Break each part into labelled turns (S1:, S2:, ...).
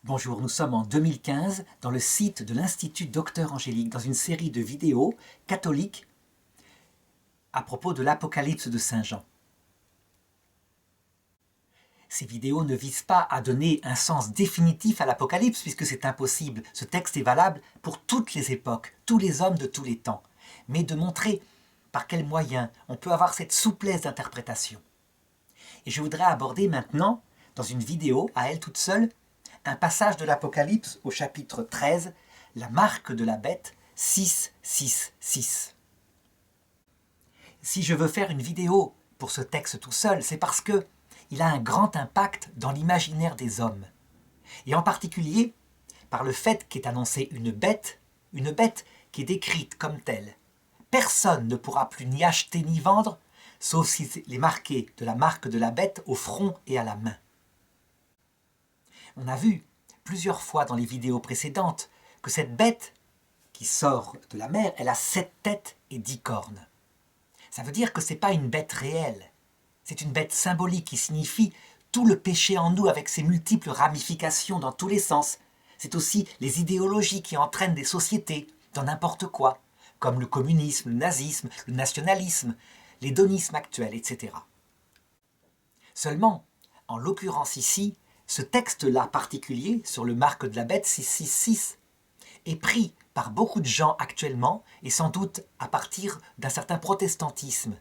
S1: Bonjour, nous sommes en 2015 dans le site de l'Institut Docteur Angélique dans une série de vidéos catholiques à propos de l'Apocalypse de Saint Jean. Ces vidéos ne visent pas à donner un sens définitif à l'Apocalypse puisque c'est impossible. Ce texte est valable pour toutes les époques, tous les hommes de tous les temps, mais de montrer par quels moyens on peut avoir cette souplesse d'interprétation. Et je voudrais aborder maintenant, dans une vidéo à elle toute seule, un passage de l'Apocalypse au chapitre 13, la marque de la bête 666. Si je veux faire une vidéo pour ce texte tout seul, c'est parce que il a un grand impact dans l'imaginaire des hommes. Et en particulier, par le fait qu'est annoncée une bête qui est décrite comme telle. Personne ne pourra plus ni acheter ni vendre, sauf s'il est marqué de la marque de la bête au front et à la main. On a vu plusieurs fois dans les vidéos précédentes que cette bête qui sort de la mer, elle a 7 têtes et 10 cornes. Ça veut dire que ce n'est pas une bête réelle, c'est une bête symbolique qui signifie tout le péché en nous avec ses multiples ramifications dans tous les sens. C'est aussi les idéologies qui entraînent des sociétés dans n'importe quoi, comme le communisme, le nazisme, le nationalisme, l'hédonisme actuel, etc. Seulement, en l'occurrence ici, ce texte-là particulier, sur le marque de la bête 666, est pris par beaucoup de gens actuellement, et sans doute à partir d'un certain protestantisme,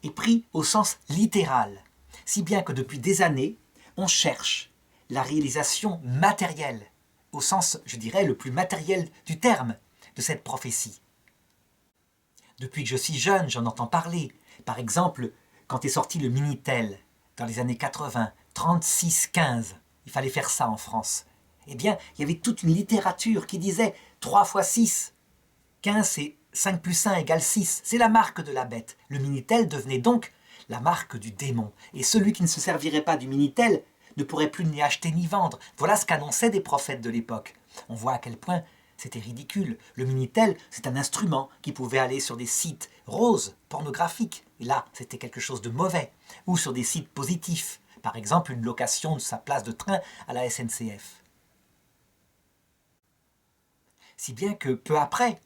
S1: est pris au sens littéral, si bien que depuis des années, on cherche la réalisation matérielle, au sens, je dirais, le plus matériel du terme, de cette prophétie. Depuis que je suis jeune, j'en entends parler. Par exemple, quand est sorti le Minitel, dans les années 80, 36-15, il fallait faire ça en France. Eh bien, il y avait toute une littérature qui disait 3 fois 6, 15 c'est 5 plus 1 égale 6, c'est la marque de la bête. Le Minitel devenait donc la marque du démon. Et celui qui ne se servirait pas du Minitel ne pourrait plus ni acheter ni vendre. Voilà ce qu'annonçaient des prophètes de l'époque. On voit à quel point c'était ridicule. Le Minitel, c'est un instrument qui pouvait aller sur des sites roses, pornographiques. Et là, c'était quelque chose de mauvais. Ou sur des sites positifs. Par exemple, une location de sa place de train à la SNCF. Si bien que, peu après,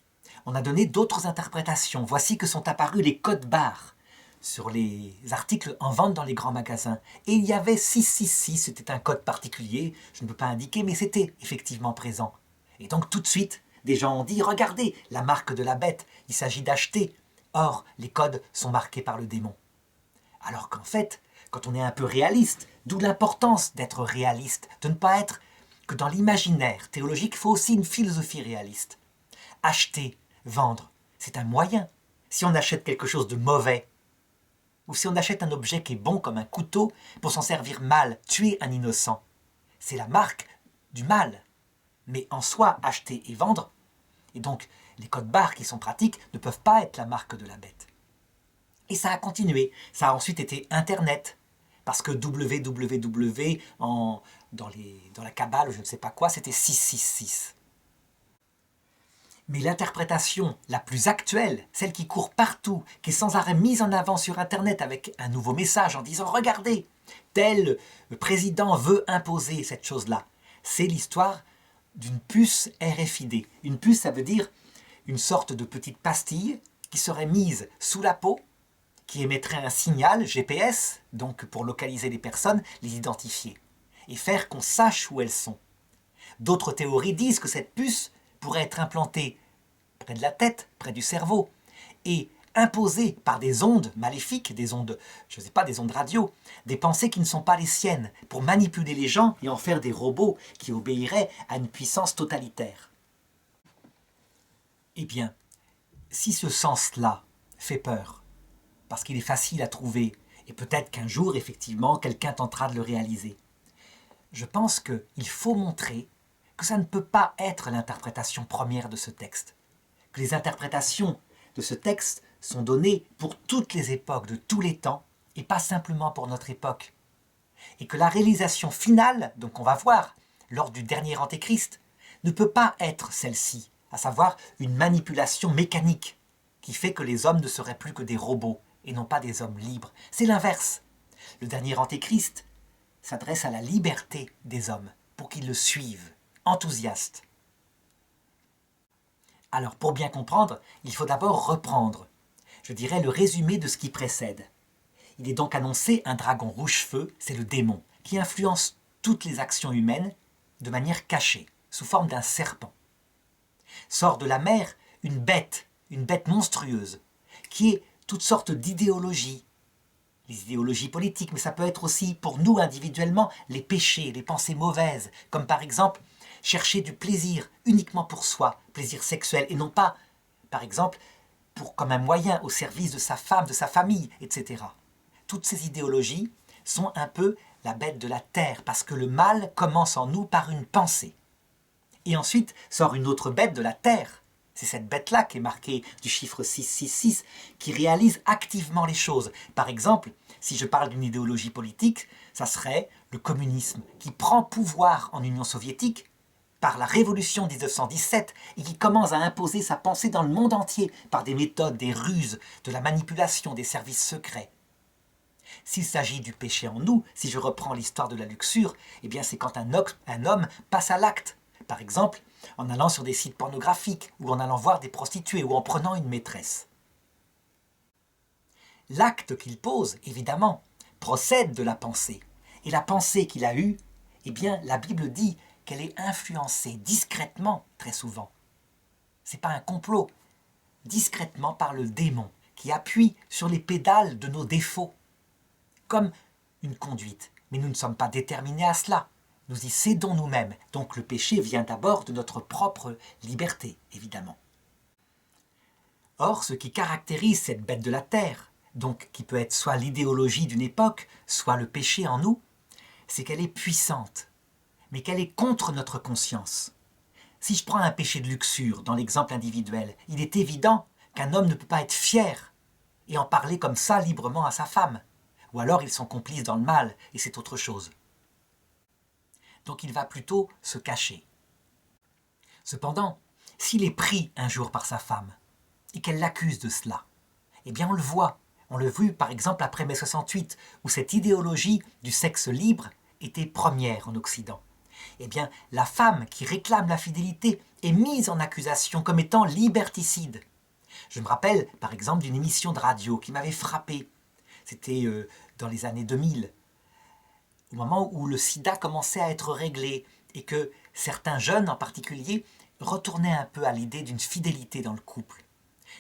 S1: on a donné d'autres interprétations. Voici que sont apparus les codes barres sur les articles en vente dans les grands magasins. Et il y avait 666, c'était un code particulier, je ne peux pas indiquer, mais c'était effectivement présent. Et donc tout de suite, des gens ont dit, regardez, la marque de la bête, il s'agit d'acheter. Or, les codes sont marqués par le démon. Alors qu'en fait, quand on est un peu réaliste, d'où l'importance d'être réaliste, de ne pas être que dans l'imaginaire théologique, il faut aussi une philosophie réaliste. Acheter, vendre, c'est un moyen. Si on achète quelque chose de mauvais, ou si on achète un objet qui est bon comme un couteau pour s'en servir mal, tuer un innocent, c'est la marque du mal. Mais en soi, acheter et vendre, et donc les codes barres qui sont pratiques, ne peuvent pas être la marque de la bête. Et ça a continué. Ça a ensuite été Internet. Parce que www, dans la Kabbale ou je ne sais pas quoi, c'était 666. Mais l'interprétation la plus actuelle, celle qui court partout, qui est sans arrêt mise en avant sur Internet avec un nouveau message en disant « Regardez, tel président veut imposer cette chose-là », c'est l'histoire d'une puce RFID. Une puce, ça veut dire une sorte de petite pastille qui serait mise sous la peau, qui émettrait un signal GPS, donc pour localiser les personnes, les identifier, et faire qu'on sache où elles sont. D'autres théories disent que cette puce pourrait être implantée près de la tête, près du cerveau, et imposée par des ondes maléfiques, des ondes, je ne sais pas, des ondes radio, des pensées qui ne sont pas les siennes, pour manipuler les gens et en faire des robots qui obéiraient à une puissance totalitaire. Eh bien, si ce sens-là fait peur, parce qu'il est facile à trouver, et peut-être qu'un jour, effectivement, quelqu'un tentera de le réaliser. Je pense qu'il faut montrer que ça ne peut pas être l'interprétation première de ce texte, que les interprétations de ce texte sont données pour toutes les époques, de tous les temps, et pas simplement pour notre époque. Et que la réalisation finale, donc on va voir, lors du dernier Antéchrist, ne peut pas être celle-ci, à savoir une manipulation mécanique, qui fait que les hommes ne seraient plus que des robots, et non pas des hommes libres. C'est l'inverse. Le dernier Antéchrist s'adresse à la liberté des hommes, pour qu'ils le suivent, enthousiastes. Alors pour bien comprendre, il faut d'abord reprendre, je dirais, le résumé de ce qui précède. Il est donc annoncé un dragon rouge-feu, c'est le démon, qui influence toutes les actions humaines de manière cachée, sous forme d'un serpent. Sort de la mer une bête monstrueuse, qui est toutes sortes d'idéologies. Les idéologies politiques, mais ça peut être aussi pour nous individuellement les péchés, les pensées mauvaises, comme par exemple chercher du plaisir uniquement pour soi, plaisir sexuel, et non pas, par exemple, comme un moyen au service de sa femme, de sa famille, etc. Toutes ces idéologies sont un peu la bête de la terre, parce que le mal commence en nous par une pensée. Et ensuite sort une autre bête de la terre. C'est cette bête-là qui est marquée du chiffre 666, qui réalise activement les choses. Par exemple, si je parle d'une idéologie politique, ça serait le communisme, qui prend pouvoir en Union soviétique par la révolution 1917 et qui commence à imposer sa pensée dans le monde entier par des méthodes, des ruses, de la manipulation, des services secrets. S'il s'agit du péché en nous, si je reprends l'histoire de la luxure, eh bien c'est quand un homme passe à l'acte. Par exemple, en allant sur des sites pornographiques, ou en allant voir des prostituées, ou en prenant une maîtresse. L'acte qu'il pose, évidemment, procède de la pensée. Et la pensée qu'il a eue, eh bien, la Bible dit qu'elle est influencée discrètement, très souvent. Ce n'est pas un complot, discrètement par le démon, qui appuie sur les pédales de nos défauts, comme une conduite. Mais nous ne sommes pas déterminés à cela. Nous y cédons nous-mêmes. Donc le péché vient d'abord de notre propre liberté, évidemment. Or, ce qui caractérise cette bête de la terre, donc qui peut être soit l'idéologie d'une époque, soit le péché en nous, c'est qu'elle est puissante, mais qu'elle est contre notre conscience. Si je prends un péché de luxure dans l'exemple individuel, il est évident qu'un homme ne peut pas être fier et en parler comme ça librement à sa femme. Ou alors ils sont complices dans le mal, et c'est autre chose. Donc il va plutôt se cacher. Cependant, s'il est pris un jour par sa femme, et qu'elle l'accuse de cela, eh bien on le voit. On l'a vu par exemple après mai 68, où cette idéologie du sexe libre était première en Occident. Eh bien la femme qui réclame la fidélité est mise en accusation comme étant liberticide. Je me rappelle par exemple d'une émission de radio qui m'avait frappé. C'était dans les années 2000, au moment où le sida commençait à être réglé et que certains jeunes en particulier retournaient un peu à l'idée d'une fidélité dans le couple.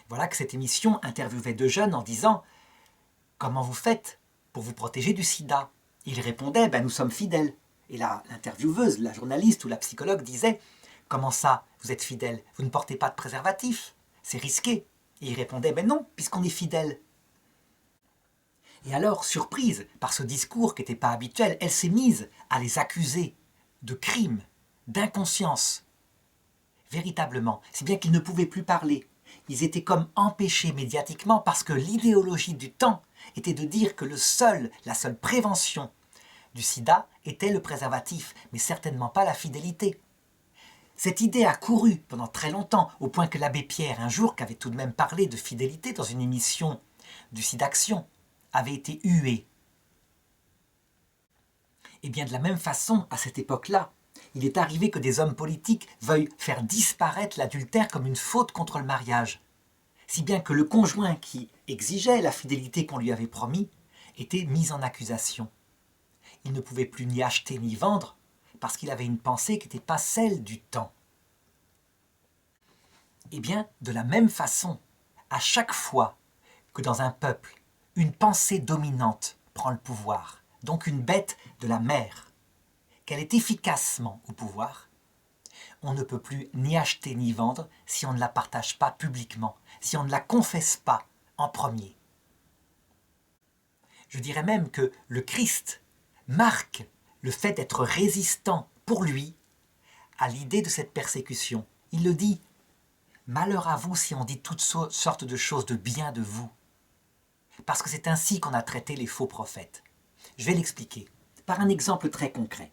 S1: Voilà que cette émission interviewait deux jeunes en disant « Comment vous faites pour vous protéger du sida ?» Ils répondaient « Nous sommes fidèles ». Et l'intervieweuse, la journaliste ou la psychologue disait « Comment ça, vous êtes fidèles? Vous ne portez pas de préservatif? C'est risqué ». Et ils répondaient « Non, puisqu'on est fidèles ». Et alors, surprise par ce discours qui n'était pas habituel, elle s'est mise à les accuser de crimes, d'inconscience. Véritablement, si bien qu'ils ne pouvaient plus parler. Ils étaient comme empêchés médiatiquement parce que l'idéologie du temps était de dire que la seule prévention du sida était le préservatif, mais certainement pas la fidélité. Cette idée a couru pendant très longtemps, au point que l'abbé Pierre, un jour, qui avait tout de même parlé de fidélité dans une émission du SIDAction, avait été hué. Et bien de la même façon, à cette époque-là, il est arrivé que des hommes politiques veuillent faire disparaître l'adultère comme une faute contre le mariage, si bien que le conjoint qui exigeait la fidélité qu'on lui avait promis était mis en accusation. Il ne pouvait plus ni acheter ni vendre parce qu'il avait une pensée qui n'était pas celle du temps. Et bien, de la même façon, à chaque fois que dans un peuple, une pensée dominante prend le pouvoir, donc une bête de la mer, qu'elle est efficacement au pouvoir, on ne peut plus ni acheter ni vendre si on ne la partage pas publiquement, si on ne la confesse pas en premier. Je dirais même que le Christ marque le fait d'être résistant pour lui à l'idée de cette persécution. Il le dit, « Malheur à vous si on dit toutes sortes de choses de bien de vous. » Parce que c'est ainsi qu'on a traité les faux prophètes. Je vais l'expliquer par un exemple très concret.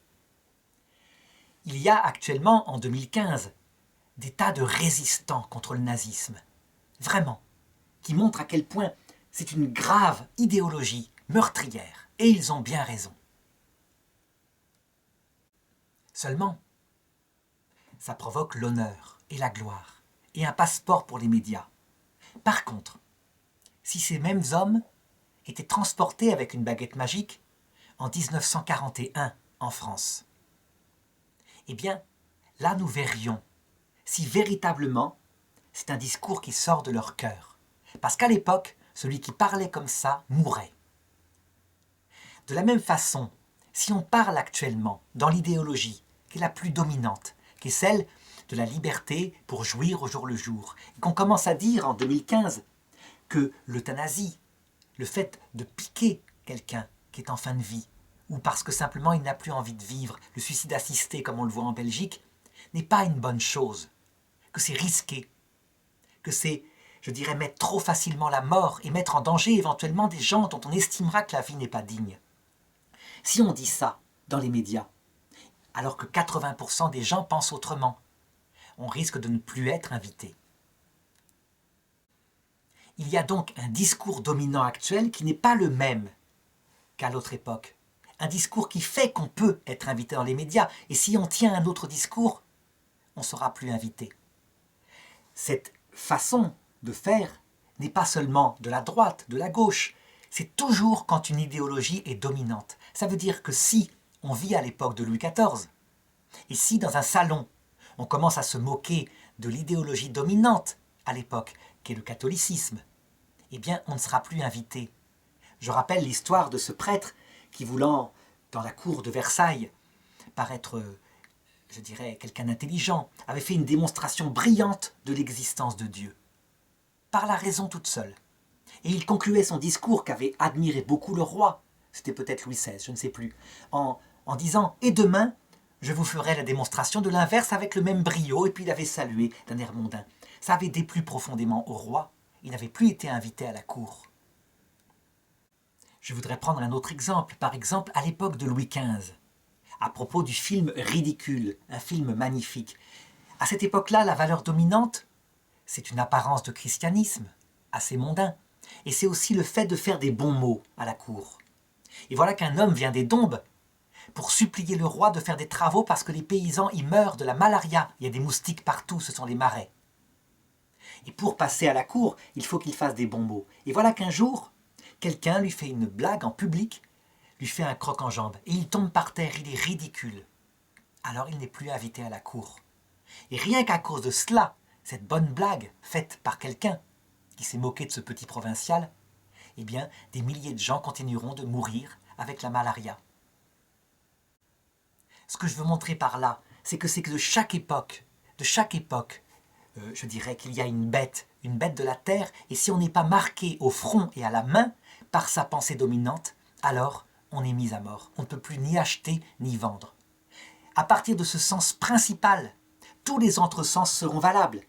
S1: Il y a actuellement, en 2015, des tas de résistants contre le nazisme. Vraiment. Qui montrent à quel point c'est une grave idéologie meurtrière. Et ils ont bien raison. Seulement, ça provoque l'honneur et la gloire, et un passeport pour les médias. Par contre, si ces mêmes hommes étaient transportés avec une baguette magique en 1941 en France, eh bien, là nous verrions si véritablement c'est un discours qui sort de leur cœur. Parce qu'à l'époque, celui qui parlait comme ça mourait. De la même façon, si on parle actuellement dans l'idéologie qui est la plus dominante, qui est celle de la liberté pour jouir au jour le jour, et qu'on commence à dire en 2015 que l'euthanasie, le fait de piquer quelqu'un qui est en fin de vie, ou parce que simplement il n'a plus envie de vivre, le suicide assisté comme on le voit en Belgique, n'est pas une bonne chose, que c'est risqué, que c'est, je dirais, mettre trop facilement la mort et mettre en danger éventuellement des gens dont on estimera que la vie n'est pas digne. Si on dit ça dans les médias, alors que 80% des gens pensent autrement, on risque de ne plus être invité. Il y a donc un discours dominant actuel qui n'est pas le même qu'à l'autre époque. Un discours qui fait qu'on peut être invité dans les médias, et si on tient un autre discours, on ne sera plus invité. Cette façon de faire n'est pas seulement de la droite, de la gauche, c'est toujours quand une idéologie est dominante. Ça veut dire que si on vit à l'époque de Louis XIV, et si dans un salon, on commence à se moquer de l'idéologie dominante à l'époque, qui est le catholicisme, eh bien on ne sera plus invité. Je rappelle l'histoire de ce prêtre qui, voulant, dans la cour de Versailles, paraître, je dirais, quelqu'un d'intelligent, avait fait une démonstration brillante de l'existence de Dieu, par la raison toute seule. Et il concluait son discours qu'avait admiré beaucoup le roi, c'était peut-être Louis XVI, je ne sais plus, en disant « Et demain, je vous ferai la démonstration de l'inverse avec le même brio », et puis il avait salué d'un air mondain. Ça avait déplu profondément au roi, il n'avait plus été invité à la cour. Je voudrais prendre un autre exemple, par exemple à l'époque de Louis XV, à propos du film Ridicule, un film magnifique. À cette époque-là, la valeur dominante, c'est une apparence de christianisme, assez mondain, et c'est aussi le fait de faire des bons mots à la cour. Et voilà qu'un homme vient des Dombes pour supplier le roi de faire des travaux parce que les paysans y meurent de la malaria, il y a des moustiques partout, ce sont les marais. Et pour passer à la cour, il faut qu'il fasse des bons mots. Et voilà qu'un jour, quelqu'un lui fait une blague en public, lui fait un croc en jambe, et il tombe par terre, il est ridicule. Alors il n'est plus invité à la cour. Et rien qu'à cause de cela, cette bonne blague faite par quelqu'un qui s'est moqué de ce petit provincial, eh bien, des milliers de gens continueront de mourir avec la malaria. Ce que je veux montrer par là, c'est que de chaque époque, je dirais qu'il y a une bête de la terre, et si on n'est pas marqué au front et à la main par sa pensée dominante, alors on est mis à mort. On ne peut plus ni acheter ni vendre. À partir de ce sens principal, tous les autres sens seront valables.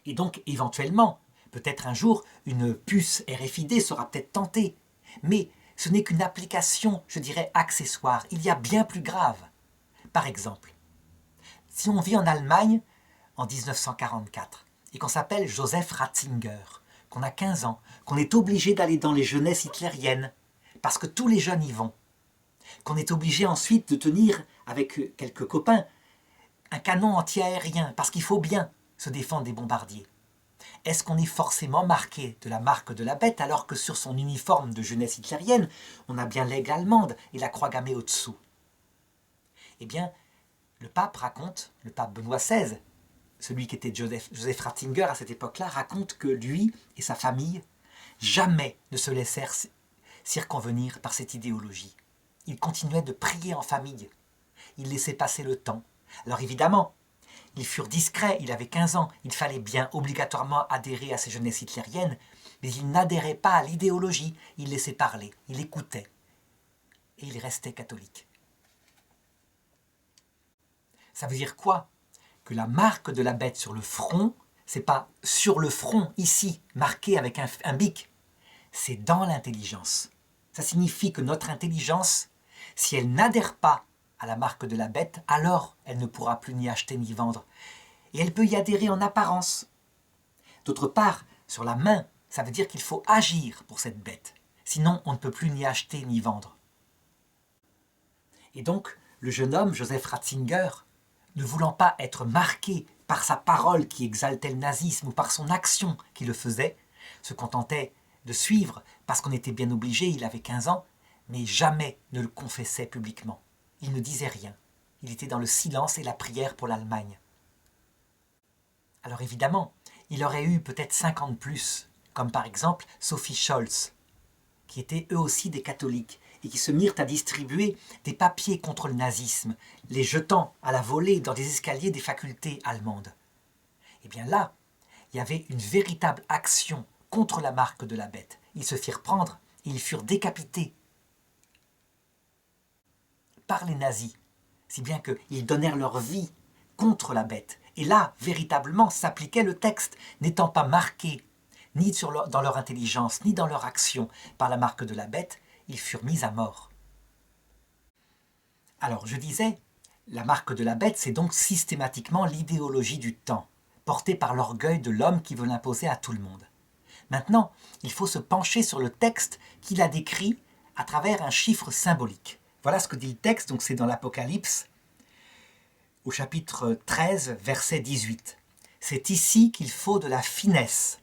S1: Et donc, éventuellement, peut-être un jour, une puce RFID sera peut-être tentée. Mais ce n'est qu'une application, je dirais, accessoire. Il y a bien plus grave. Par exemple, si on vit en Allemagne en 1944 et qu'on s'appelle Joseph Ratzinger, qu'on a 15 ans, qu'on est obligé d'aller dans les jeunesses hitlériennes, parce que tous les jeunes y vont, qu'on est obligé ensuite de tenir, avec quelques copains, un canon anti-aérien, parce qu'il faut bien se défendre des bombardiers. Est-ce qu'on est forcément marqué de la marque de la bête alors que sur son uniforme de jeunesse hitlérienne, on a bien l'aigle allemande et la croix gammée au-dessous? Eh bien, le pape Benoît XVI, celui qui était Joseph Ratzinger à cette époque-là, raconte que lui et sa famille jamais ne se laissèrent circonvenir par cette idéologie. Ils continuaient de prier en famille. Ils laissaient passer le temps. Alors évidemment, ils furent discrets, il avait 15 ans, il fallait bien obligatoirement adhérer à ces jeunesses hitlériennes, mais il n'adhérait pas à l'idéologie, il laissait parler, il écoutait, et il restait catholique. Ça veut dire quoi? Que la marque de la bête sur le front, c'est pas sur le front, ici, marqué avec un bic, c'est dans l'intelligence. Ça signifie que notre intelligence, si elle n'adhère pas à la marque de la bête, alors elle ne pourra plus ni acheter ni vendre. Et elle peut y adhérer en apparence. D'autre part, sur la main, ça veut dire qu'il faut agir pour cette bête. Sinon, on ne peut plus ni acheter ni vendre. Et donc, le jeune homme, Joseph Ratzinger, ne voulant pas être marqué par sa parole qui exaltait le nazisme ou par son action qui le faisait, se contentait de suivre parce qu'on était bien obligé, il avait 15 ans, mais jamais ne le confessait publiquement. Il ne disait rien. Il était dans le silence et la prière pour l'Allemagne. Alors évidemment, il aurait eu peut-être 50 de plus, comme par exemple Sophie Scholz, qui étaient eux aussi des catholiques, et qui se mirent à distribuer des papiers contre le nazisme, les jetant à la volée dans des escaliers des facultés allemandes. Et bien là, il y avait une véritable action contre la marque de la bête. Ils se firent prendre et ils furent décapités par les nazis, si bien qu'ils donnèrent leur vie contre la bête. Et là, véritablement, s'appliquait le texte, n'étant pas marqué ni dans leur intelligence, ni dans leur action par la marque de la bête, ils furent mis à mort. Alors, je disais, la marque de la bête, c'est donc systématiquement l'idéologie du temps, portée par l'orgueil de l'homme qui veut l'imposer à tout le monde. Maintenant, il faut se pencher sur le texte qu'il a décrit à travers un chiffre symbolique. Voilà ce que dit le texte, donc c'est dans l'Apocalypse, au chapitre 13, verset 18. C'est ici qu'il faut de la finesse,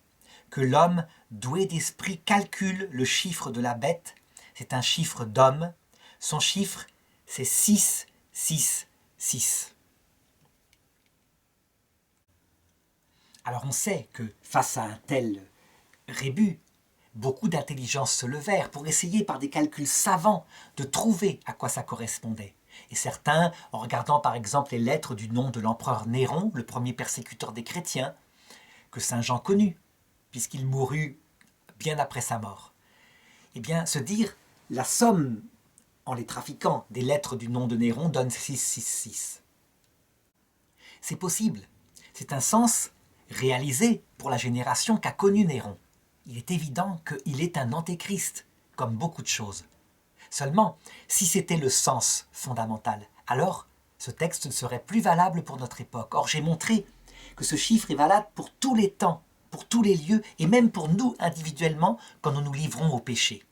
S1: que l'homme doué d'esprit calcule le chiffre de la bête. C'est un chiffre d'homme. Son chiffre, c'est 6, 6, 6. Alors on sait que face à un tel rébut, beaucoup d'intelligences se levèrent pour essayer par des calculs savants de trouver à quoi ça correspondait. Et certains, en regardant par exemple les lettres du nom de l'empereur Néron, le premier persécuteur des chrétiens, que saint Jean connut, puisqu'il mourut bien après sa mort, eh bien se dire la somme en les trafiquant des lettres du nom de Néron donne 666. C'est possible, c'est un sens réalisé pour la génération qu'a connue Néron. Il est évident qu'il est un antéchrist, comme beaucoup de choses. Seulement, si c'était le sens fondamental, alors ce texte ne serait plus valable pour notre époque. Or, j'ai montré que ce chiffre est valable pour tous les temps, pour tous les lieux, et même pour nous individuellement quand nous nous livrons au péché.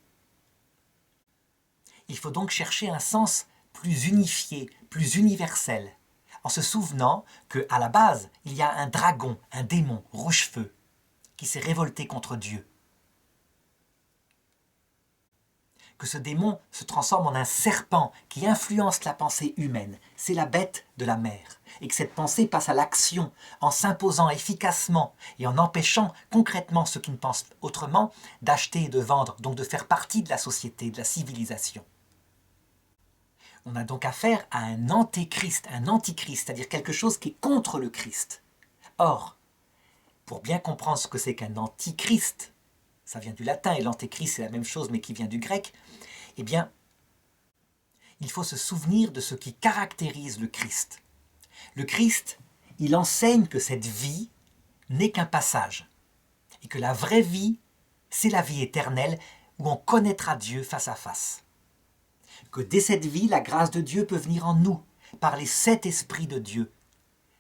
S1: Il faut donc chercher un sens plus unifié, plus universel, en se souvenant qu'à la base, il y a un dragon, un démon, rouge-feu, qui s'est révolté contre Dieu. Que ce démon se transforme en un serpent qui influence la pensée humaine. C'est la bête de la mer. Et que cette pensée passe à l'action en s'imposant efficacement et en empêchant concrètement ceux qui ne pensent autrement d'acheter et de vendre, donc de faire partie de la société, de la civilisation. On a donc affaire à un antéchrist, c'est-à-dire quelque chose qui est contre le Christ. Or, pour bien comprendre ce que c'est qu'un antichrist, ça vient du latin et l'antéchrist c'est la même chose mais qui vient du grec, eh bien, il faut se souvenir de ce qui caractérise le Christ. Le Christ, il enseigne que cette vie n'est qu'un passage et que la vraie vie, c'est la vie éternelle où on connaîtra Dieu face à face. Que dès cette vie, la grâce de Dieu peut venir en nous par les 7 esprits de Dieu,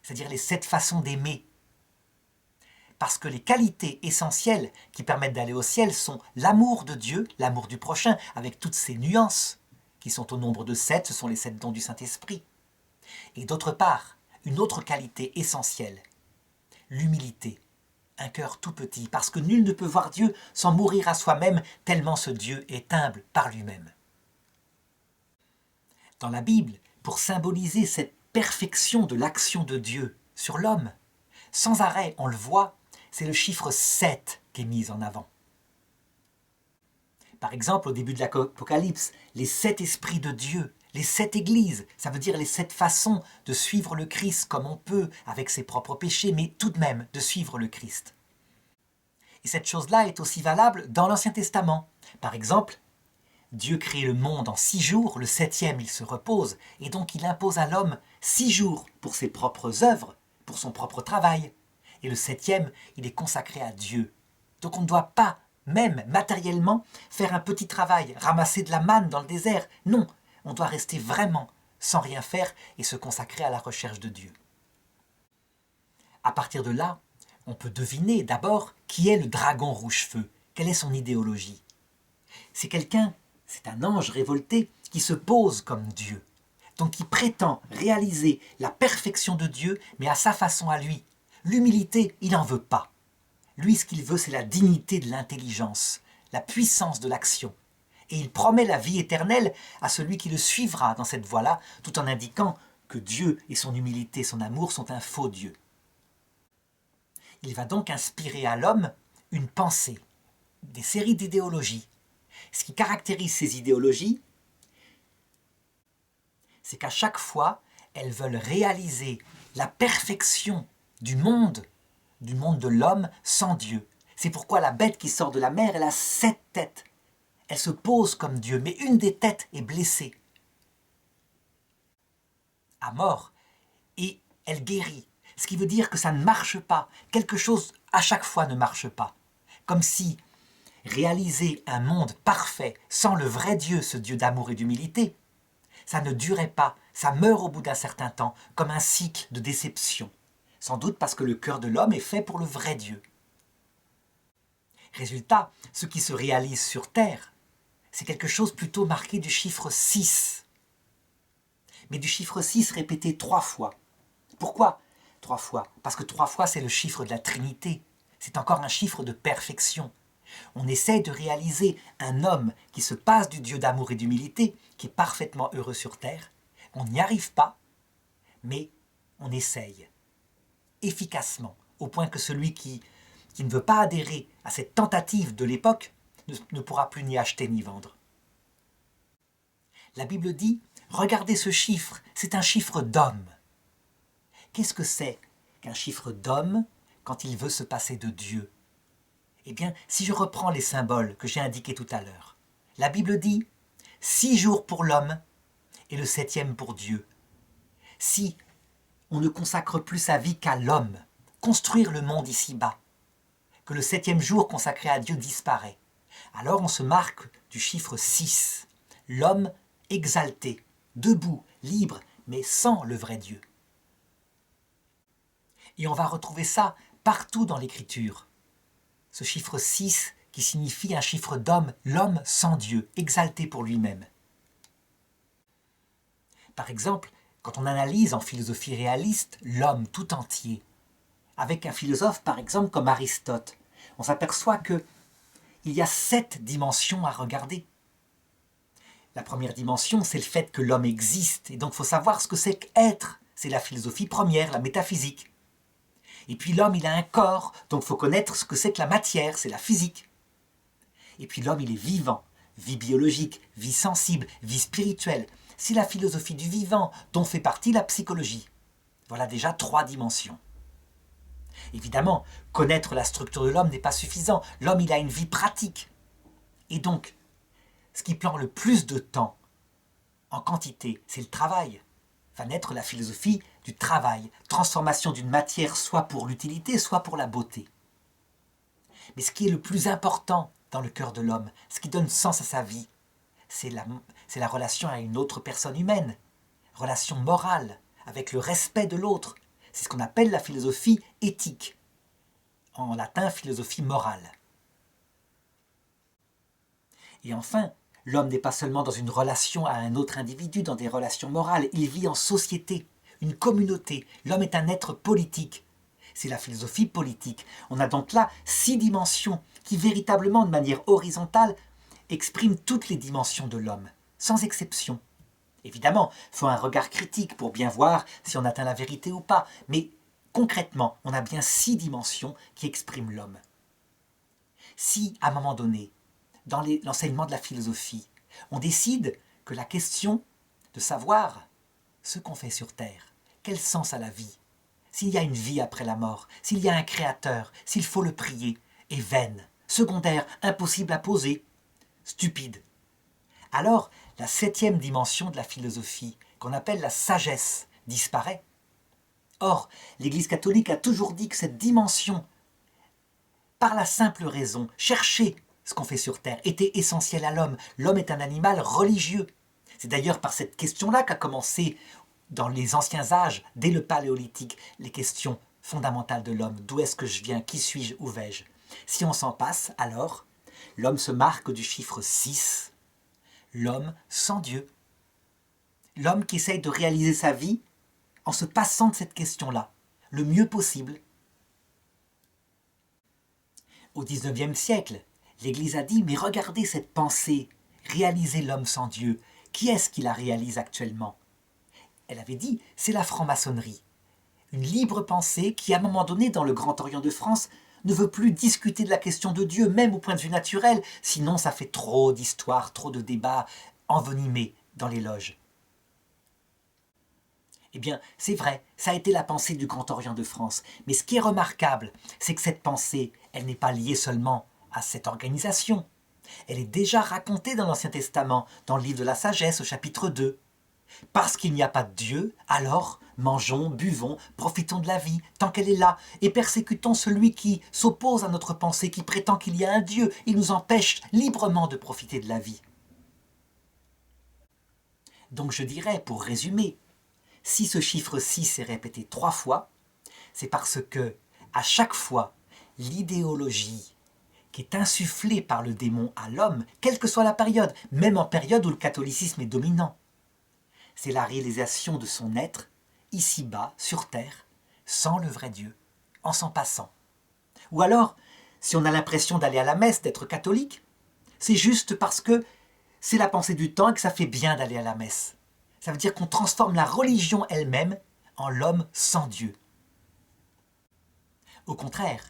S1: c'est-à-dire les 7 façons d'aimer. Parce que les qualités essentielles qui permettent d'aller au ciel sont l'amour de Dieu, l'amour du prochain, avec toutes ses nuances, qui sont au nombre de 7, ce sont les 7 dons du Saint-Esprit. Et d'autre part, une autre qualité essentielle, l'humilité, un cœur tout petit, parce que nul ne peut voir Dieu sans mourir à soi-même, tellement ce Dieu est humble par lui-même. Dans la Bible, pour symboliser cette perfection de l'action de Dieu sur l'homme, sans arrêt, on le voit, c'est le chiffre 7 qui est mis en avant. Par exemple, au début de l'Apocalypse, les 7 esprits de Dieu, les 7 églises, ça veut dire les 7 façons de suivre le Christ comme on peut, avec ses propres péchés, mais tout de même de suivre le Christ. Et cette chose-là est aussi valable dans l'Ancien Testament. Par exemple, Dieu crée le monde en 6 jours, le 7e il se repose, et donc il impose à l'homme 6 jours pour ses propres œuvres, pour son propre travail. Et le 7e, il est consacré à Dieu. Donc on ne doit pas, même matériellement, faire un petit travail, ramasser de la manne dans le désert. Non, on doit rester vraiment sans rien faire et se consacrer à la recherche de Dieu. À partir de là, on peut deviner d'abord qui est le dragon rouge-feu, quelle est son idéologie. C'est un ange révolté qui se pose comme Dieu. donc qui prétend réaliser la perfection de Dieu, mais à sa façon à lui. L'humilité, il n'en veut pas. Lui, ce qu'il veut, c'est la dignité de l'intelligence, la puissance de l'action. Et il promet la vie éternelle à celui qui le suivra dans cette voie-là, tout en indiquant que Dieu et son humilité, son amour sont un faux Dieu. Il va donc inspirer à l'homme une pensée, des séries d'idéologies. Ce qui caractérise ces idéologies, c'est qu'à chaque fois, elles veulent réaliser la perfection du monde de l'homme sans Dieu. C'est pourquoi la bête qui sort de la mer, elle a 7 têtes. Elle se pose comme Dieu, mais une des têtes est blessée, à mort, et elle guérit. Ce qui veut dire que ça ne marche pas. Quelque chose, à chaque fois, ne marche pas. Comme si réaliser un monde parfait sans le vrai Dieu, ce Dieu d'amour et d'humilité, ça ne durait pas, ça meurt au bout d'un certain temps, comme un cycle de déception. Sans doute parce que le cœur de l'homme est fait pour le vrai Dieu. Résultat, ce qui se réalise sur terre, c'est quelque chose plutôt marqué du chiffre 6. Mais du chiffre 6 répété 3 fois. Pourquoi 3 fois? Parce que 3 fois, c'est le chiffre de la Trinité. C'est encore un chiffre de perfection. On essaie de réaliser un homme qui se passe du Dieu d'amour et d'humilité, qui est parfaitement heureux sur terre. On n'y arrive pas, mais on essaye efficacement, au point que celui qui ne veut pas adhérer à cette tentative de l'époque ne pourra plus ni acheter ni vendre. La Bible dit, regardez ce chiffre, c'est un chiffre d'homme. Qu'est-ce que c'est qu'un chiffre d'homme quand il veut se passer de Dieu? Eh bien, si je reprends les symboles que j'ai indiqués tout à l'heure, la Bible dit 6 jours pour l'homme et le 7e pour Dieu. Si on ne consacre plus sa vie qu'à l'homme, construire le monde ici-bas, que le 7e jour consacré à Dieu disparaît, alors on se marque du chiffre 6, l'homme exalté, debout, libre, mais sans le vrai Dieu. Et on va retrouver ça partout dans l'Écriture. Ce chiffre 6 qui signifie un chiffre d'homme, l'homme sans Dieu, exalté pour lui-même. Par exemple, quand on analyse en philosophie réaliste l'homme tout entier, avec un philosophe par exemple comme Aristote, on s'aperçoit qu'il y a 7 dimensions à regarder. La première dimension, c'est le fait que l'homme existe, et donc il faut savoir ce que c'est qu'être. C'est la philosophie première, la métaphysique. Et puis l'homme, il a un corps, donc il faut connaître ce que c'est que la matière, c'est la physique. Et puis l'homme, il est vivant, vie biologique, vie sensible, vie spirituelle. C'est la philosophie du vivant, dont fait partie la psychologie. Voilà déjà 3 dimensions. Évidemment, connaître la structure de l'homme n'est pas suffisant. L'homme, il a une vie pratique. Et donc, ce qui prend le plus de temps, en quantité, c'est le travail. Va naître la philosophie du travail, transformation d'une matière soit pour l'utilité, soit pour la beauté. Mais ce qui est le plus important dans le cœur de l'homme, ce qui donne sens à sa vie, c'est la relation à une autre personne humaine, relation morale, avec le respect de l'autre. C'est ce qu'on appelle la philosophie éthique, en latin philosophie morale. Et enfin, l'homme n'est pas seulement dans une relation à un autre individu, dans des relations morales, il vit en société, une communauté. L'homme est un être politique. C'est la philosophie politique. On a donc là 6 dimensions qui véritablement, de manière horizontale, expriment toutes les dimensions de l'homme, sans exception. Évidemment, il faut un regard critique pour bien voir si on atteint la vérité ou pas, mais concrètement, on a bien 6 dimensions qui expriment l'homme. Si, à un moment donné, dans l'enseignement de la philosophie, on décide que la question de savoir ce qu'on fait sur Terre, quel sens a la vie, s'il y a une vie après la mort, s'il y a un créateur, s'il faut le prier, est vaine, secondaire, impossible à poser, stupide. Alors, la 7e dimension de la philosophie, qu'on appelle la sagesse, disparaît. Or, l'Église catholique a toujours dit que cette dimension, par la simple raison, chercher ce qu'on fait sur Terre, était essentielle à l'homme. L'homme est un animal religieux. C'est d'ailleurs par cette question-là qu'a commencé, dans les anciens âges, dès le paléolithique, les questions fondamentales de l'homme. D'où est-ce que je viens? Qui suis-je? Où vais-je? Si on s'en passe, alors, l'homme se marque du chiffre 6, l'homme sans Dieu. l'homme qui essaye de réaliser sa vie en se passant de cette question-là, le mieux possible. Au XIXe siècle, l'Église a dit « Mais regardez cette pensée, réaliser l'homme sans Dieu, qui est-ce qui la réalise actuellement ?» Elle avait dit « C'est la franc-maçonnerie. » Une libre pensée qui, à un moment donné, dans le Grand Orient de France, ne veut plus discuter de la question de Dieu, même au point de vue naturel, sinon ça fait trop d'histoires, trop de débats envenimés dans les loges. Eh bien, c'est vrai, ça a été la pensée du Grand Orient de France. Mais ce qui est remarquable, c'est que cette pensée, elle n'est pas liée seulement à cette organisation. Elle est déjà racontée dans l'Ancien Testament, dans le livre de la Sagesse, au chapitre 2. Parce qu'il n'y a pas de Dieu, alors mangeons, buvons, profitons de la vie tant qu'elle est là et persécutons celui qui s'oppose à notre pensée, qui prétend qu'il y a un Dieu. Il nous empêche librement de profiter de la vie. Donc je dirais, pour résumer, si ce chiffre 6 est répété 3 fois, c'est parce que, à chaque fois, l'idéologie qui est insufflée par le démon à l'homme, quelle que soit la période, même en période où le catholicisme est dominant, c'est la réalisation de son être, ici-bas, sur terre, sans le vrai Dieu, en s'en passant. Ou alors, si on a l'impression d'aller à la messe, d'être catholique, c'est juste parce que c'est la pensée du temps et que ça fait bien d'aller à la messe. Ça veut dire qu'on transforme la religion elle-même en l'homme sans Dieu. Au contraire,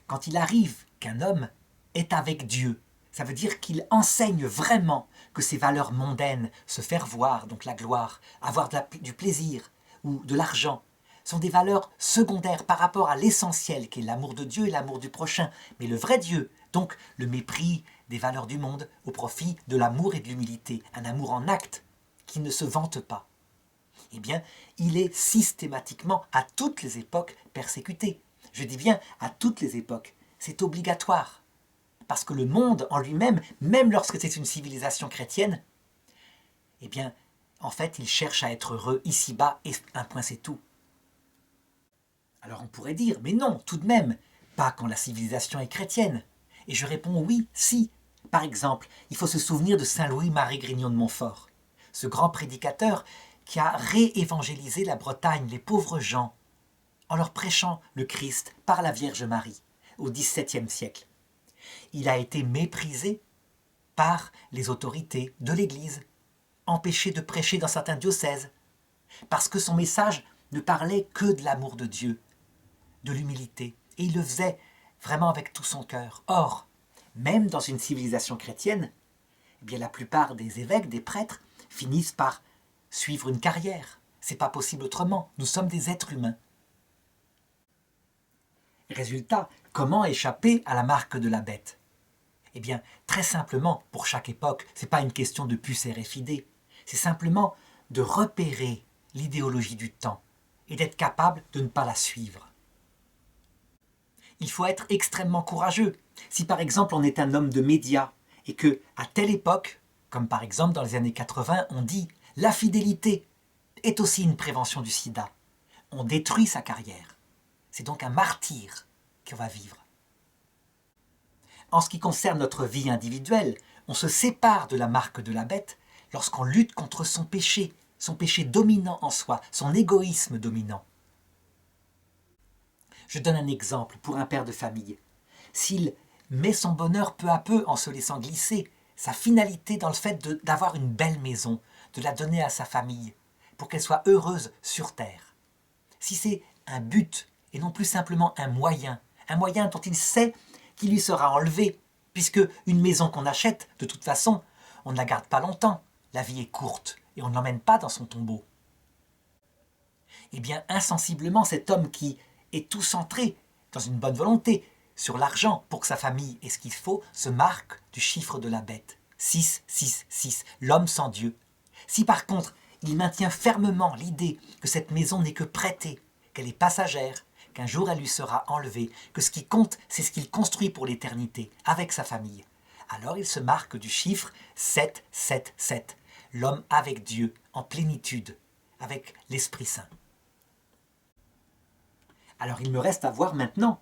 S1: quand il arrive qu'un homme est avec Dieu, ça veut dire qu'il enseigne vraiment que ces valeurs mondaines, se faire voir, donc la gloire, avoir du plaisir ou de l'argent, sont des valeurs secondaires par rapport à l'essentiel qui est l'amour de Dieu et l'amour du prochain. Mais le vrai Dieu, donc le mépris des valeurs du monde au profit de l'amour et de l'humilité, un amour en acte qui ne se vante pas. Eh bien, il est systématiquement, à toutes les époques, persécuté. Je dis bien à toutes les époques. C'est obligatoire. Parce que le monde en lui-même, même lorsque c'est une civilisation chrétienne, eh bien, en fait, il cherche à être heureux ici-bas et un point c'est tout. Alors on pourrait dire, mais non, tout de même, pas quand la civilisation est chrétienne. Et je réponds oui, si. Par exemple, il faut se souvenir de Saint Louis-Marie Grignon de Montfort, ce grand prédicateur qui a réévangélisé la Bretagne, les pauvres gens, en leur prêchant le Christ par la Vierge Marie, au XVIIe siècle. Il a été méprisé par les autorités de l'Église, empêché de prêcher dans certains diocèses, parce que son message ne parlait que de l'amour de Dieu, de l'humilité, et il le faisait vraiment avec tout son cœur. Or, même dans une civilisation chrétienne, eh bien, la plupart des évêques, des prêtres, finissent par suivre une carrière. C'est pas possible autrement. Nous sommes des êtres humains. Résultat, comment échapper à la marque de la bête? Eh bien, très simplement, pour chaque époque, ce n'est pas une question de puce RFID, c'est simplement de repérer l'idéologie du temps et d'être capable de ne pas la suivre. Il faut être extrêmement courageux. Si par exemple on est un homme de médias et que, à telle époque, comme par exemple dans les années 80, on dit « la fidélité est aussi une prévention du sida », on détruit sa carrière. C'est donc un martyr qu'on va vivre. En ce qui concerne notre vie individuelle, on se sépare de la marque de la bête lorsqu'on lutte contre son péché dominant en soi, son égoïsme dominant. Je donne un exemple pour un père de famille. S'il met son bonheur peu à peu en se laissant glisser, sa finalité dans le fait d'avoir une belle maison, de la donner à sa famille, pour qu'elle soit heureuse sur terre. Si c'est un but et non plus simplement un moyen dont il sait qu'il lui sera enlevé, puisque une maison qu'on achète, de toute façon, on ne la garde pas longtemps, la vie est courte et on ne l'emmène pas dans son tombeau. Eh bien, insensiblement, cet homme qui est tout centré, dans une bonne volonté, sur l'argent pour que sa famille ait ce qu'il faut, se marque du chiffre de la bête. 6, 6, 6, l'homme sans Dieu. Si par contre, il maintient fermement l'idée que cette maison n'est que prêtée, qu'elle est passagère, qu'un jour elle lui sera enlevée, que ce qui compte, c'est ce qu'il construit pour l'éternité, avec sa famille, alors il se marque du chiffre 7, 7, 7, l'homme avec Dieu, en plénitude, avec l'Esprit Saint. Alors il me reste à voir maintenant,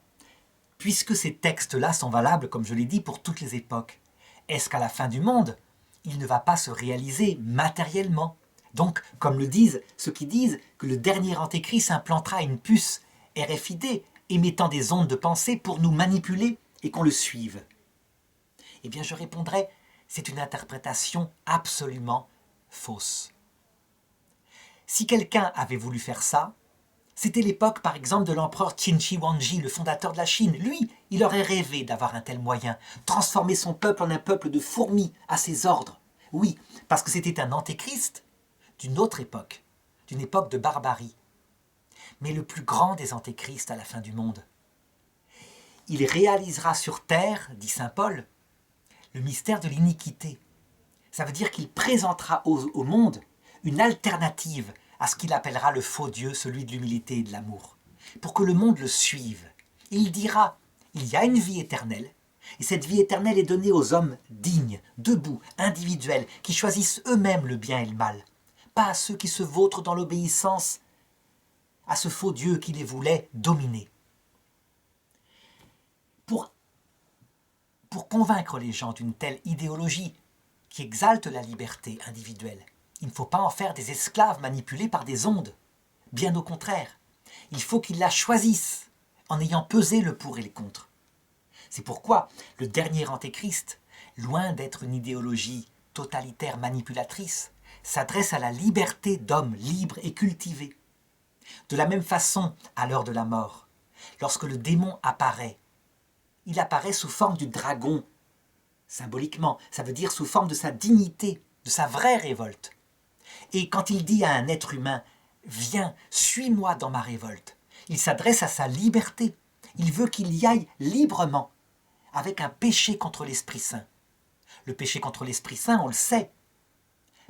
S1: puisque ces textes-là sont valables, comme je l'ai dit, pour toutes les époques, est-ce qu'à la fin du monde, il ne va pas se réaliser matériellement, Donc, comme le disent ceux qui disent que le dernier antéchrist implantera une puce RFID émettant des ondes de pensée pour nous manipuler et qu'on le suive. Eh bien, je répondrai, c'est une interprétation absolument fausse. Si quelqu'un avait voulu faire ça, c'était l'époque, par exemple, de l'empereur Qin Shi Huangdi, le fondateur de la Chine. Lui, il aurait rêvé d'avoir un tel moyen, transformer son peuple en un peuple de fourmis à ses ordres. Oui, parce que c'était un antéchrist d'une autre époque, d'une époque de barbarie. Mais le plus grand des antéchrists à la fin du monde. Il réalisera sur terre, dit saint Paul, le mystère de l'iniquité. Ça veut dire qu'il présentera au monde une alternative à ce qu'il appellera le faux Dieu, celui de l'humilité et de l'amour, pour que le monde le suive. Et il dira, il y a une vie éternelle, et cette vie éternelle est donnée aux hommes dignes, debout, individuels, qui choisissent eux-mêmes le bien et le mal, pas à ceux qui se vautrent dans l'obéissance à ce faux Dieu qui les voulait dominer. Pour convaincre les gens d'une telle idéologie qui exalte la liberté individuelle, il ne faut pas en faire des esclaves manipulés par des ondes. Bien au contraire, il faut qu'ils la choisissent en ayant pesé le pour et le contre. C'est pourquoi le dernier antéchrist, loin d'être une idéologie totalitaire manipulatrice, s'adresse à la liberté d'hommes libres et cultivés. De la même façon, à l'heure de la mort, lorsque le démon apparaît, il apparaît sous forme du dragon, symboliquement, ça veut dire sous forme de sa dignité, de sa vraie révolte. Et quand il dit à un être humain « Viens, suis-moi dans ma révolte », il s'adresse à sa liberté. Il veut qu'il y aille librement, avec un péché contre l'Esprit Saint. Le péché contre l'Esprit Saint, on le sait,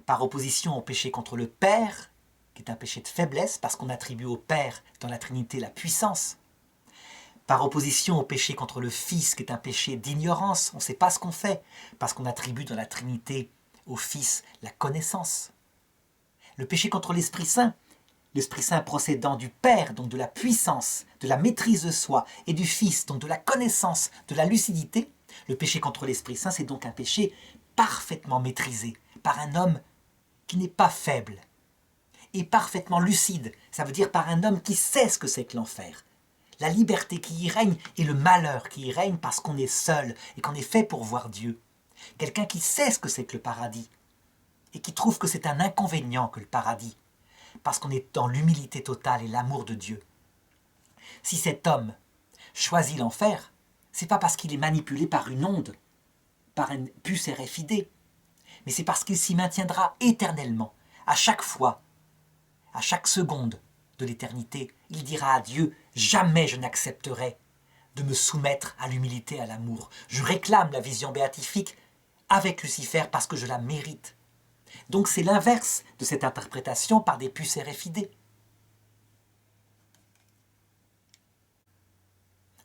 S1: par opposition au péché contre le Père, qui est un péché de faiblesse, parce qu'on attribue au Père dans la Trinité la puissance, par opposition au péché contre le Fils, qui est un péché d'ignorance, on ne sait pas ce qu'on fait, parce qu'on attribue dans la Trinité au Fils la connaissance. Le péché contre l'Esprit Saint procédant du Père, donc de la puissance, de la maîtrise de soi, et du Fils, donc de la connaissance, de la lucidité, le péché contre l'Esprit Saint, c'est donc un péché parfaitement maîtrisé par un homme qui n'est pas faible, et parfaitement lucide, ça veut dire par un homme qui sait ce que c'est que l'enfer. La liberté qui y règne et le malheur qui y règne parce qu'on est seul et qu'on est fait pour voir Dieu. Quelqu'un qui sait ce que c'est que le paradis et qui trouve que c'est un inconvénient que le paradis, parce qu'on est dans l'humilité totale et l'amour de Dieu. Si cet homme choisit l'enfer, c'est pas parce qu'il est manipulé par une onde, par une puce RFID, mais c'est parce qu'il s'y maintiendra éternellement, à chaque fois, à chaque seconde de l'éternité. Il dira à Dieu, jamais je n'accepterai de me soumettre à l'humilité, à l'amour. Je réclame la vision béatifique avec Lucifer parce que je la mérite. Donc c'est l'inverse de cette interprétation par des puces RFID.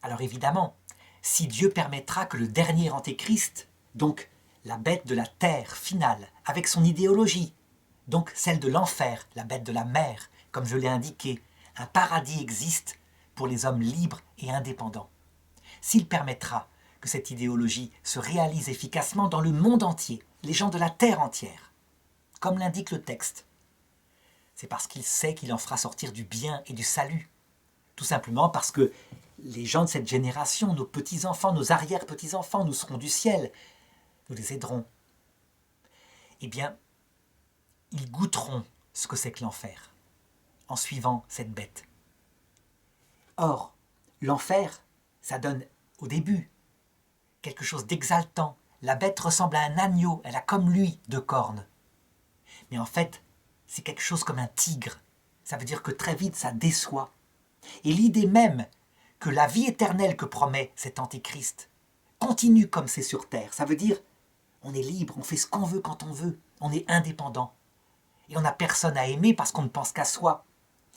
S1: Alors évidemment, si Dieu permettra que le dernier antéchrist, donc la bête de la terre finale, avec son idéologie, donc celle de l'enfer, la bête de la mer, comme je l'ai indiqué, un paradis existe pour les hommes libres et indépendants. S'il permettra que cette idéologie se réalise efficacement dans le monde entier, les gens de la terre entière, comme l'indique le texte, c'est parce qu'il sait qu'il en fera sortir du bien et du salut. Tout simplement parce que les gens de cette génération, nos petits-enfants, nos arrière-petits-enfants, nous seront du ciel, nous les aiderons. Eh bien, ils goûteront ce que c'est que l'enfer, en suivant cette bête. Or, l'enfer, ça donne au début quelque chose d'exaltant. La bête ressemble à un agneau, elle a comme lui 2 cornes. Mais en fait, c'est quelque chose comme un tigre. Ça veut dire que très vite, ça déçoit. Et l'idée même que la vie éternelle que promet cet antéchrist continue comme c'est sur terre, ça veut dire on est libre, on fait ce qu'on veut quand on veut, on est indépendant. Et on n'a personne à aimer parce qu'on ne pense qu'à soi.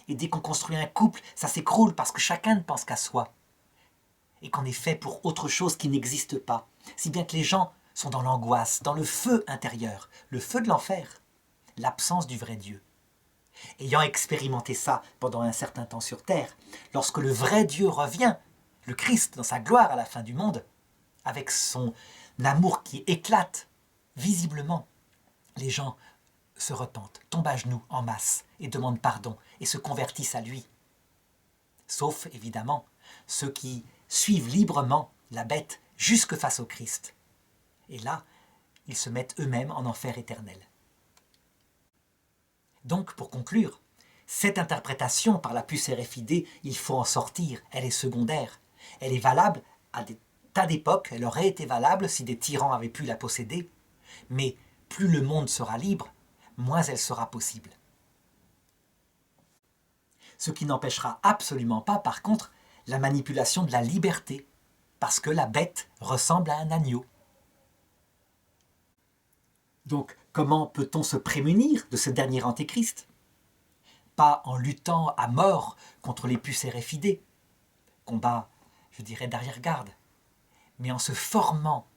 S1: Et dès qu'on construit un couple, ça s'écroule parce que chacun ne pense qu'à soi. Et qu'on est fait pour autre chose qui n'existe pas. Si bien que les gens sont dans l'angoisse, dans le feu intérieur, le feu de l'enfer, l'absence du vrai Dieu. Ayant expérimenté ça pendant un certain temps sur terre, lorsque le vrai Dieu revient, le Christ dans sa gloire à la fin du monde, avec son amour qui éclate visiblement, les gens se repentent, tombent à genoux en masse et demandent pardon et se convertissent à lui. Sauf, évidemment, ceux qui suivent librement la bête jusque face au Christ. Et là, ils se mettent eux-mêmes en enfer éternel. Donc, pour conclure, cette interprétation par la puce RFID, il faut en sortir, elle est secondaire. Elle est valable à des tas d'époques, elle aurait été valable si des tyrans avaient pu la posséder, mais plus le monde sera libre, moins elle sera possible. Ce qui n'empêchera absolument pas, par contre, la manipulation de la liberté, parce que la bête ressemble à un agneau. Donc, comment peut-on se prémunir de ce dernier antéchrist? Pas en luttant à mort contre les puces RFID, combat, je dirais, d'arrière-garde, mais en se formant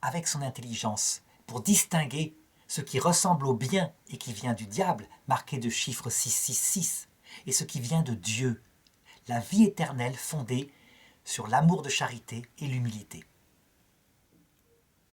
S1: avec son intelligence pour distinguer ce qui ressemble au bien et qui vient du diable, marqué de chiffre 666, et ce qui vient de Dieu, la vie éternelle fondée sur l'amour de charité et l'humilité.